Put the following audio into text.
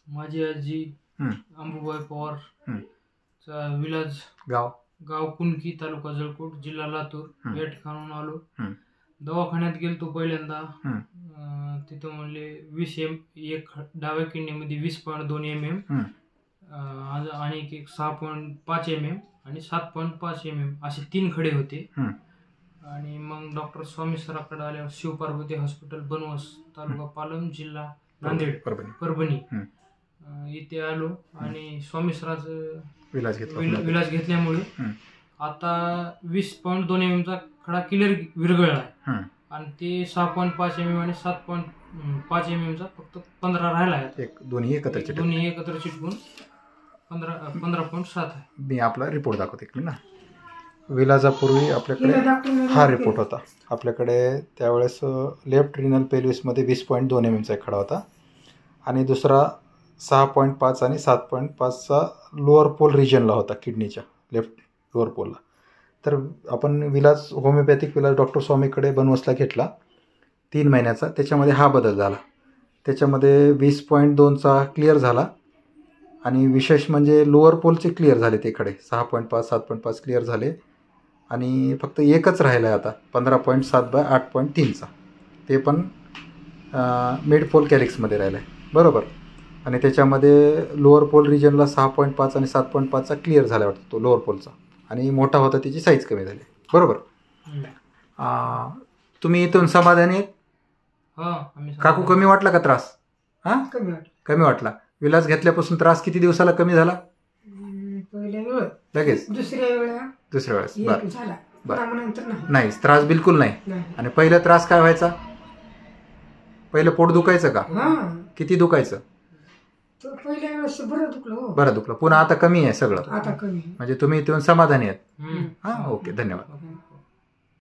माझी आजी अंबुबाई पवार चा विलाज गाव कुणकी, तालुका जळकोट, जिल्हा लातूर या ठिकाणून आलो. दवाखान्यात गेलतो पहिल्यांदा. तिथं म्हणले 20 एक डाव्या किडनीमध्ये 20.2 mm आणि 6.5 mm आणि 7.5 mm असे 3 खडे होते. आणि मग डॉक्टर स्वामी सराकडे आल्यावर शिवपार्वती हॉस्पिटल, बनवस, तालुका पालम, जिल्हा नांदेड, परभणी इथे आलो. आणि स्वामी सराचं विलाज घेतल्यामुळे आता 20.2 mm चा खडा क्लिअर विरघळला आहे. आणि ते 6.5 mm आणि 7.5 mm चा फक्त 15 राहिला आहे. दोन्ही एकत्र चिटकून 15.7 आहे. मी आपला रिपोर्ट दाखवते की ना. विलाजापूर्वी आपल्याकडे हा रिपोर्ट होता. आपल्याकडे त्यावेळेस लेफ्ट रिनल पेल्विसमध्ये 20.2 mm चा खडा होता आणि दुसरा 6.5 आणि 7.5चा लोअर पोल रिजनला होता, किडनीच्या लेफ्ट लोअर पोलला. तर आपण विलाज होमिओपॅथिक विलाज डॉक्टर स्वामीकडे बनवसला घेतला 3 महिन्याचा. त्याच्यामध्ये हा बदल झाला. त्याच्यामध्ये 20.2चा क्लिअर झाला आणि विशेष म्हणजे लोअर पोलचे क्लिअर झाले. ते खडे 6.5 7.5 क्लिअर झाले आणि फक्त एकच राहिला आहे आता 15.7/8.3चा. ते पण मिड पोल कॅलिक्समध्ये राहिला आहे, बरोबर. आणि त्याच्यामध्ये लोअर पोल रिजनला 6.5 आणि 7.5चा क्लिअर झाला वाटतं तो लोअर पोलचा. आणि मोठा होता, त्याची साईज कमी झाली, बरोबर. तुम्ही इथून समाधानी आहेत? काकू, कमी वाटला का त्रास? कमी वाटला. विलास घेतल्यापासून त्रास किती दिवसाला कमी झाला? लगेच दुसऱ्या वेळेस नाही, त्रास बिलकुल नाही. आणि पहिला त्रास काय व्हायचा? पहिलं पोट दुखायचं का? किती दुखायचं? बरं दुखलं. पुन्हा आता कमी आहे सगळं, म्हणजे तुम्ही इथून समाधानी आहेत. ओके, धन्यवाद.